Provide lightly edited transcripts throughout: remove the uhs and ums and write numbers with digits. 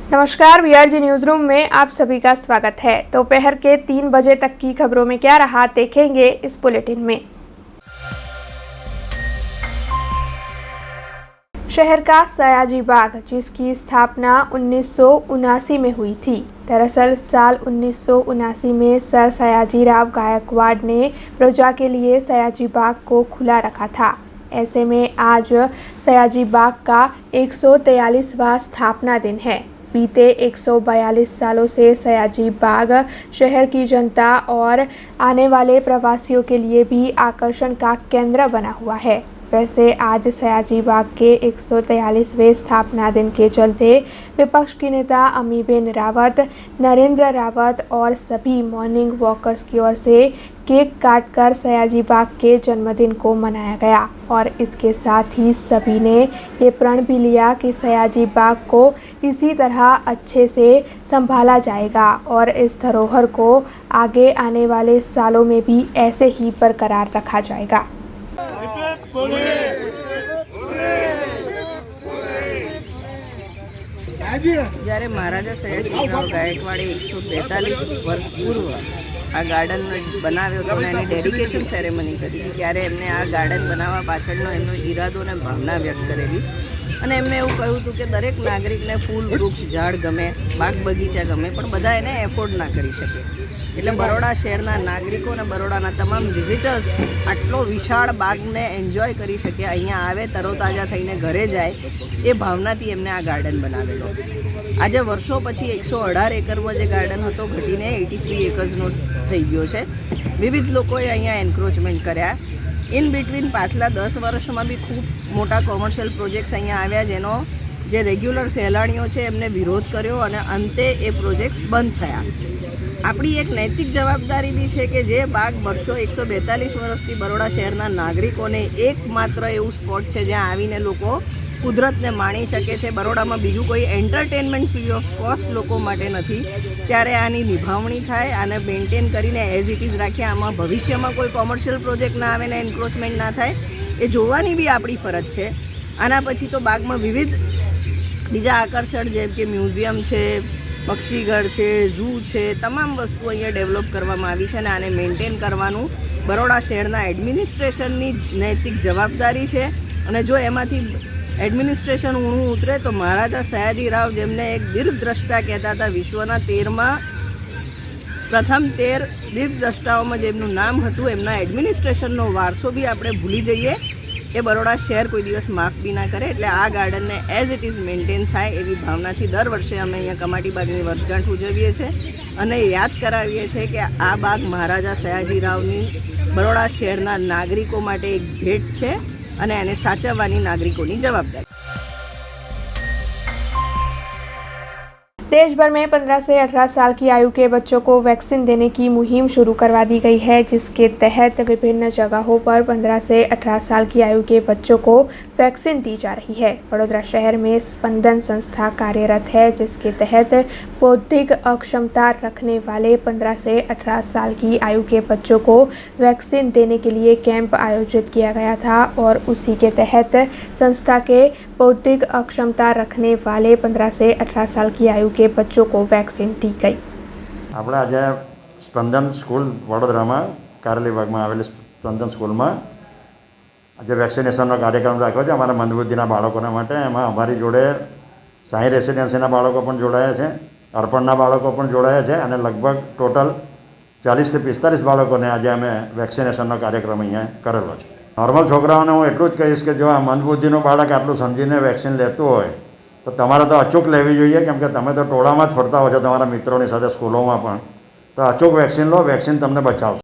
नमस्कार, BRG news room में आप सभी का स्वागत है। दोपहर के 3 बजे तक की खबरों में क्या रहा देखेंगे इस बुलेटिन में। शहर का सयाजी बाग, जिसकी स्थापना 1979 में हुई थी। दरअसल साल 1979 में सर सयाजी राव गायकवाड़ ने प्रजा के लिए सयाजी बाग को खुला रखा था। ऐसे में आज सयाजी बाग का 143वां स्थापना दिन है। बीते 142 सालों से सयाजी बाग शहर की जनता और आने वाले प्रवासियों के लिए भी आकर्षण का केंद्र बना हुआ है। वैसे आज सयाजी बाग के 143वें स्थापना दिन के चलते विपक्ष की नेता अमीबेन रावत, नरेंद्र रावत और सभी मॉर्निंग वॉकर्स की ओर से केक काटकर सयाजी बाग के जन्मदिन को मनाया गया और इसके साथ ही सभी ने ये प्रण भी लिया कि सयाजी बाग को इसी तरह अच्छे से संभाला जाएगा और इस धरोहर को आगे आने वाले सालों में भी ऐसे ही बरकरार रखा जाएगा। જ્યારે મહારાજા સયાજીરાવ ગાયકવાડે 142 વર્ષ પૂર્વ આ ગાર્ડન બનાવ્યો હતો અને એની ડેડિકેશન સેરેમની કરી હતી, ત્યારે એમને આ ગાર્ડન બનાવવા પાછળનો એમનો ઈરાદો અને ભાવના વ્યક્ત કરેલી અને એમને એવું કહ્યું હતું કે દરેક નાગરિકને ફૂલ, વૃક્ષ, ઝાડ ગમે, બાગ બગીચા ગમે, પણ બધા એને એફોર્ડ ના કરી શકે। એટલે બરોડા શહેરના નાગરિકો અને બરોડાના તમામ વિઝિટર્સ આટલો વિશાળ બાગને એન્જોય કરી શકે, અહીંયા આવે, તરોતાજા થઈને ઘરે જાય, એ ભાવનાથી એમને આ ગાર્ડન બનાવેલો। આજે વર્ષો પછી 118 એકરમાં જે ગાર્ડન હતો ઘટીને 83 એકર્સનો થઈ ગયો છે। વિવિધ લોકોએ અહીંયા એન્ક્રોચમેન્ટ કર્યા। ઇન બિટવીન પાછલા 10 વર્ષમાં બી ખૂબ મોટા કોમર્શિયલ પ્રોજેક્ટ્સ અહીંયા આવ્યા, જેનો જે રેગ્યુલર સહેલાણીઓ છે એમને વિરોધ કર્યો અને અંતે એ પ્રોજેક્ટ્સ બંધ થયા। આપણી એક નૈતિક જવાબદારી બી છે કે જે બાગ વર્ષો 142 વર્ષથી બરોડા શહેરના નાગરિકોને એકમાત્ર એવું સ્પોટ છે જ્યાં આવીને લોકો કુદરતને માણી શકે છે। બરોડામાં બીજું કોઈ એન્ટરટેનમેન્ટ ફ્રી ઓફ કોસ્ટ લોકો માટે નથી, ત્યારે આની નિભાવણી થાય, આને મેન્ટેન કરીને એઝ ઇટ ઇઝ રાખીએ। આમાં ભવિષ્યમાં કોઈ કોમર્શિયલ પ્રોજેક્ટ ના આવે ને એન્ક્રોચમેન્ટ ના થાય, એ જોવાની બી આપણી ફરજ છે। આના પછી તો બાગમાં વિવિધ બીજા આકર્ષણ જેમ કે મ્યુઝિયમ છે, પક્ષીઘર છે, ઝૂ છે, તમામ વસ્તુ અહીંયા ડેવલપ કરવામાં આવી છે અને આને મેન્ટેન કરવાનું બરોડા શહેરના એડમિનિસ્ટ્રેશનની નૈતિક જવાબદારી છે। અને જો એમાંથી એડમિનિસ્ટ્રેશન ઊણું ઉતરે તો મહારાજા સયાજીરાવ, જેમને એક દીર્ઘદ્રષ્ટા કહેતા હતા, વિશ્વના 13માં પ્રથમ 13 દીર્ઘદ્રષ્ટાઓમાં જેમનું નામ હતું, એમના એડમિનિસ્ટ્રેશનનો વારસો બી આપણે ભૂલી જઈએ, એ બરોડા શહેર કોઈ દિવસ માફ બી ના કરે। એટલે આ ગાર્ડનને એઝ ઇટ ઇઝ મેન્ટેન થાય એવી ભાવનાથી દર વર્ષે અમે અહીંયા કમાટી બાગની વર્ષગાંઠ ઉજવીએ છીએ અને યાદ કરાવીએ છીએ કે આ બાગ મહારાજા સયાજીરાવની બરોડા શહેરના નાગરિકો માટે એક ભેટ છે અને એને સાચવવાની નાગરિકોની જવાબદારી। देश भर में 15 से 18 साल की आयु के बच्चों को वैक्सीन देने की मुहिम शुरू करवा दी गई है, जिसके तहत विभिन्न जगहों पर 15 से 18 साल की आयु के बच्चों को वैक्सीन दी जा रही है। वडोदरा शहर में स्पंदन संस्था कार्यरत है, जिसके तहत बौद्धिक अक्षमता रखने वाले 15 से 18 साल की आयु के बच्चों को वैक्सीन देने के लिए कैंप आयोजित किया गया था और उसी के तहत संस्था के बौद्धिक अक्षमता रखने वाले 15 से 18 साल की आयु के बच्चों को वैक्सीन दी गई। આપણે આજે સ્પંદન સ્કૂલ વડોદરામાં કારેલી બાગમાં આવેલી સ્પંદન સ્કૂલમાં આજે વેક્સિનેશનનો કાર્યક્રમ રાખ્યો છે અમારા મંદબુદ્ધિના બાળકોના માટે। એમાં અમારી જોડે સાઈ રેસિડેન્સીના બાળકો પણ જોડાયા છે, અર્પણના બાળકો પણ જોડાયા છે અને લગભગ ટોટલ 40 થી 45 બાળકોને આજે અમે વેક્સિનેશનનો કાર્યક્રમ અહીંયા કરેલો છે। નોર્મલ છોકરાઓને હું એટલું જ કહીશ કે જો આ મંદબુદ્ધિનું બાળક આટલું સમજીને વેક્સિન લેતું હોય તો તમારે તો અચૂક લેવી જોઈએ, કેમ કે તમે તો ટોળામાં જ ફરતા હો છો તમારા મિત્રોની સાથે સ્કૂલોમાં પણ, તો અચૂક વેક્સિન લો, વેક્સિન તમને બચાવશે।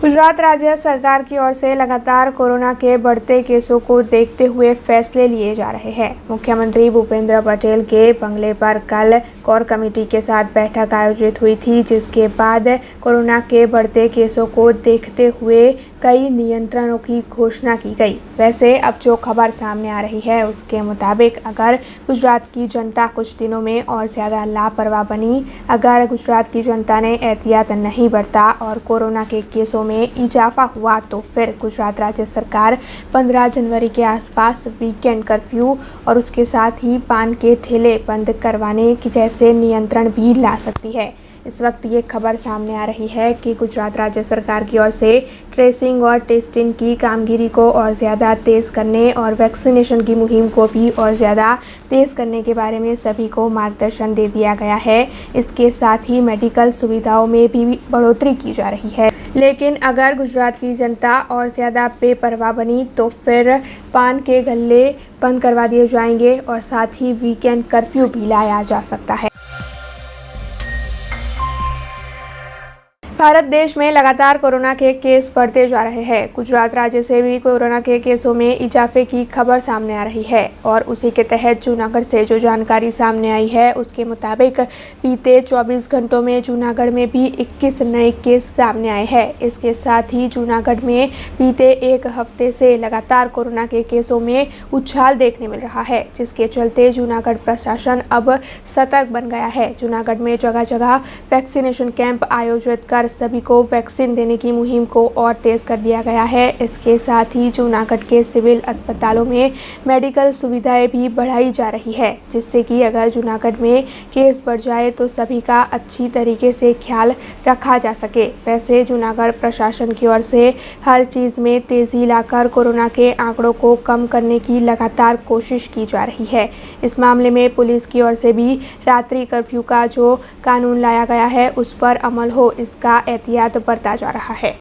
गुजरात राज्य सरकार की ओर से लगातार कोरोना के बढ़ते केसों को देखते हुए फैसले लिए जा रहे हैं। मुख्यमंत्री भूपेंद्र पटेल के बंगले पर कल कोर कमेटी के साथ बैठक आयोजित हुई थी, जिसके बाद कोरोना के बढ़ते केसों को देखते हुए कई नियंत्रणों की घोषणा की गई। वैसे अब जो खबर सामने आ रही है उसके मुताबिक अगर गुजरात की जनता कुछ दिनों में और ज़्यादा लापरवाह बनी, अगर गुजरात की जनता ने एहतियात नहीं बरता और कोरोना के केसों में इजाफा हुआ तो फिर गुजरात राज्य सरकार 15 जनवरी के आसपास वीकेंड कर्फ्यू और उसके साथ ही पान के ठेले बंद करवाने की जैसे नियंत्रण भी ला सकती है। इस वक्त ये खबर सामने आ रही है कि गुजरात राज्य सरकार की ओर से ट्रेसिंग और टेस्टिंग की कामगिरी को और ज़्यादा तेज़ करने और वैक्सीनेशन की मुहिम को भी और ज़्यादा तेज़ करने के बारे में सभी को मार्गदर्शन दे दिया गया है। इसके साथ ही मेडिकल सुविधाओं में भी बढ़ोतरी की जा रही है। लेकिन अगर गुजरात की जनता और ज़्यादा बेपरवाह बनी तो फिर पान के गल्ले बंद करवा दिए जाएंगे और साथ ही वीकेंड कर्फ्यू भी लाया जा सकता है। भारत देश में लगातार कोरोना के केस बढ़ते जा रहे हैं। गुजरात राज्य से भी कोरोना के केसों में इजाफे की खबर सामने आ रही है और उसी के तहत जूनागढ़ से जो जानकारी सामने आई है उसके मुताबिक बीते 24 घंटों में जूनागढ़ में भी 21 नए केस सामने आए हैं। इसके साथ ही जूनागढ़ में बीते एक हफ्ते से लगातार कोरोना के केसों में उछाल देखने मिल रहा है, जिसके चलते जूनागढ़ प्रशासन अब सतर्क बन गया है। जूनागढ़ में जगह जगह वैक्सीनेशन कैंप आयोजित कर सभी को वैक्सीन देने की मुहिम को और तेज कर दिया गया है। इसके साथ ही जूनागढ़ के सिविल अस्पतालों में मेडिकल सुविधाएं भी बढ़ाई जा रही है, जिससे कि अगर जूनागढ़ में केस बढ़ जाए तो सभी का अच्छी तरीके से ख्याल रखा जा सके। वैसे जूनागढ़ प्रशासन की ओर से हर चीज़ में तेज़ी लाकर कोरोना के आंकड़ों को कम करने की लगातार कोशिश की जा रही है। इस मामले में पुलिस की ओर से भी रात्रि कर्फ्यू का जो कानून लाया गया है उस पर अमल हो, इसका एहतियात बरता जा रहा है।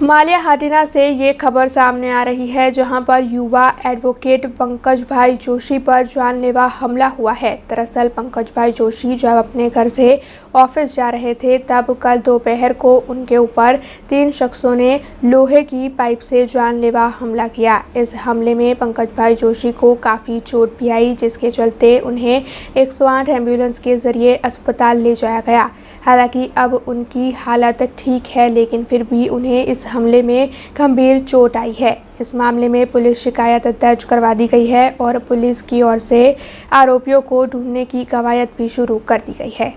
मालिया हाटिना से ये खबर सामने आ रही है, जहां पर युवा एडवोकेट पंकज भाई जोशी पर जानलेवा हमला हुआ है। दरअसल पंकज भाई जोशी जब अपने घर से ऑफिस जा रहे थे तब कल दोपहर को उनके ऊपर 3 शख्सों ने लोहे की पाइप से जानलेवा हमला किया। इस हमले में पंकज भाई जोशी को काफ़ी चोट भी आई, जिसके चलते उन्हें 108 एम्बुलेंस के जरिए अस्पताल ले जाया गया। हालांकि अब उनकी हालत ठीक है, लेकिन फिर भी उन्हें इस हमले में गंभीर चोट आई है। इस मामले में पुलिस शिकायत दर्ज करवा दी गई है और पुलिस की ओर से आरोपियों को ढूंढने की कवायद भी शुरू कर दी गई है।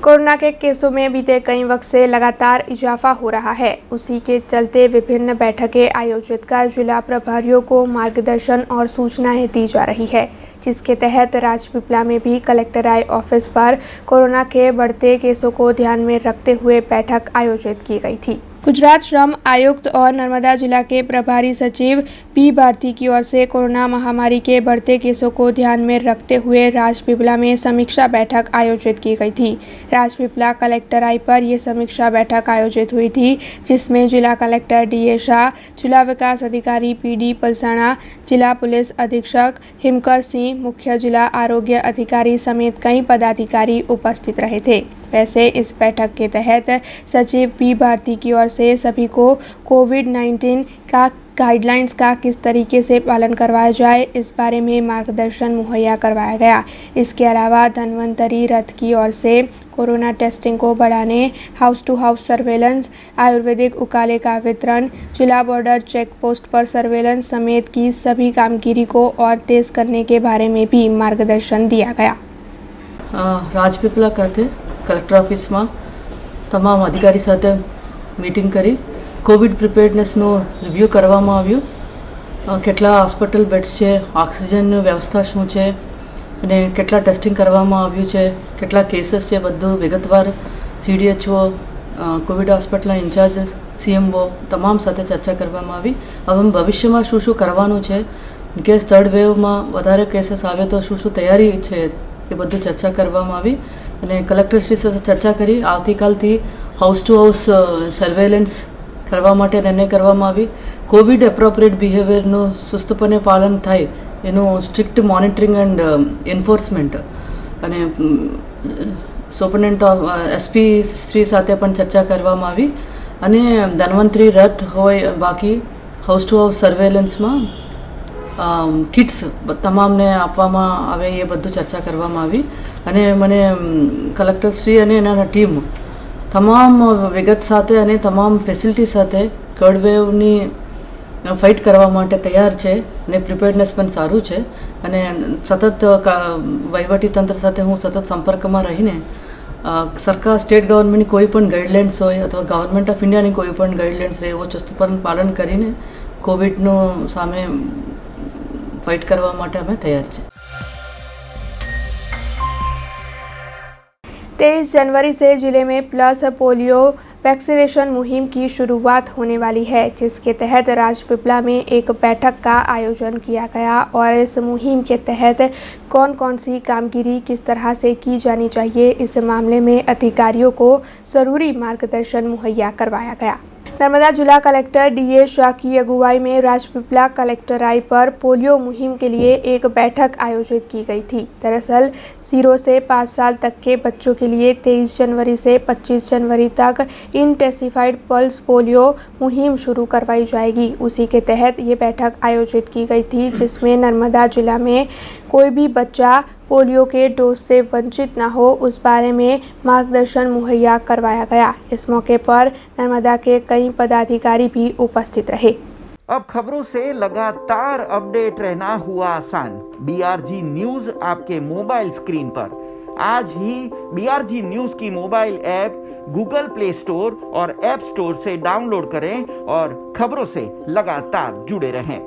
कोरोना के केसों में बीते कई वक्त से लगातार इजाफा हो रहा है। उसी के चलते विभिन्न बैठकें आयोजित कर जिला प्रभारियों को मार्गदर्शन और सूचनाएं दी जा रही है, जिसके तहत राजपीपला में भी कलेक्टर ऑफिस पर कोरोना के बढ़ते केसों को ध्यान में रखते हुए बैठक आयोजित की गई थी। गुजरात श्रम आयुक्त और नर्मदा जिला के प्रभारी सचिव पी भारती की ओर से कोरोना महामारी के बढ़ते केसों को ध्यान में रखते हुए राजपीपला में समीक्षा बैठक आयोजित की गई थी। राजपीपला कलेक्टर पर यह समीक्षा बैठक आयोजित हुई थी, जिसमें जिला कलेक्टर डी शाह, जिला विकास अधिकारी पीडी पलसाणा, जिला पुलिस अधीक्षक हिमकर सिंह, मुख्य जिला आरोग्य अधिकारी समेत कई पदाधिकारी उपस्थित रहे थे। वैसे इस बैठक के तहत सचिव पी भारती की ओर से सभी को कोविड-19 का गाइडलाइंस का किस तरीके से पालन करवाया जाए, इस बारे में मार्गदर्शन मुहैया करवाया गया। इसके अलावा धन्वंतरी रथ की ओर से कोरोना टेस्टिंग को बढ़ाने, house to house surveillance, Ayurvedic उकाले का वितरण, जिला बॉर्डर चेक पोस्ट पर सर्वेलेंस समेत की सभी कामगिरी को और तेज करने के बारे में भी मार्गदर्शन दिया गया। રાજપીપળા ખાતે કલેક્ટર ઓફિસમાં તમામ અધિકારી સાથે મીટિંગ કરી કોવિડ પ્રિપેર્ડનેસનું રિવ્યૂ કરવામાં આવ્યું। કેટલા હોસ્પિટલ બેડ્સ છે, ઓક્સિજનની વ્યવસ્થા શું છે અને કેટલા ટેસ્ટિંગ કરવામાં આવ્યું છે, કેટલા કેસીસ છે, બધું વિગતવાર CDHO, કોવિડ હોસ્પિટલના ઇન્ચાર્જ, CMO તમામ સાથે ચર્ચા કરવામાં આવી। હવે ભવિષ્યમાં શું શું કરવાનું છે, કેસ થર્ડ વેવમાં વધારે કેસીસ આવે તો શું શું તૈયારી છે એ બધું ચર્ચા કરવામાં આવી અને કલેક્ટરશ્રી સાથે ચર્ચા કરી આવતીકાલથી હાઉસ ટુ હાઉસ સર્વેલન્સ કરવા માટે નિર્ણય કરવામાં આવી। કોવિડ એપ્રોપ્રિએટ બિહેવિયરનું સુસ્તપણે પાલન થાય એનું સ્ટ્રિક્ટ મોનિટરિંગ એન્ડ એન્ફોર્સમેન્ટ અને સુપરિન્ટેન્ડન્ટ ઓફ SP શ્રી સાથે પણ ચર્ચા કરવામાં આવી અને ધન્વંતરી રથ હોય, બાકી હાઉસ ટુ હાઉસ સર્વેલન્સમાં કિટ્સ તમામને આપવામાં આવે એ બધું ચર્ચા કરવામાં આવી અને મને કલેક્ટરશ્રી અને એના ટીમ તમામ વિગત સાથે અને તમામ ફેસિલિટી સાથે થર્ડ વેવની ફાઇટ કરવા માટે તૈયાર છે અને પ્રિપેર્ડનેસ પણ સારું છે અને સતત વહીવટીતંત્ર સાથે હું સતત સંપર્કમાં રહીને સરકાર સ્ટેટ ગવર્મેન્ટની કોઈ પણ ગાઈડલાઇન્સ હોય અથવા ગવર્મેન્ટ ઓફ ઇન્ડિયાની કોઈ પણ ગાઈડલાઇન્સ રહે એવો ચુસ્તપણે પાલન કરીને કોવિડનું સામે फाइट करवा माटे हमें तैयार है। 23 जनवरी से जिले में प्लस पोलियो वैक्सीनेशन मुहिम की शुरुआत होने वाली है, जिसके तहत राजपीपला में एक बैठक का आयोजन किया गया और इस मुहिम के तहत कौन कौन सी कामगिरी किस तरह से की जानी चाहिए, इस मामले में अधिकारियों को जरूरी मार्गदर्शन मुहैया करवाया गया। नर्मदा जिला कलेक्टर डीए शाह की अगुवाई में राजपीपला कलेक्टराई पर पोलियो मुहिम के लिए एक बैठक आयोजित की गई थी। दरअसल 0 से 5 साल तक के बच्चों के लिए 23 जनवरी से 25 जनवरी तक इंटेंसिफाइड पल्स पोलियो मुहिम शुरू करवाई जाएगी। उसी के तहत ये बैठक आयोजित की गई थी, जिसमें नर्मदा जिला में कोई भी बच्चा पोलियो के डोज से वंचित न हो, उस बारे में मार्गदर्शन मुहैया करवाया गया। इस मौके पर नर्मदा के कई पदाधिकारी भी उपस्थित रहे। अब खबरों से लगातार अपडेट रहना हुआ आसान। BRG न्यूज आपके मोबाइल स्क्रीन पर। आज ही BRG न्यूज की mobile app Google play store और ऐप स्टोर से डाउनलोड करें और खबरों से लगातार जुड़े रहें।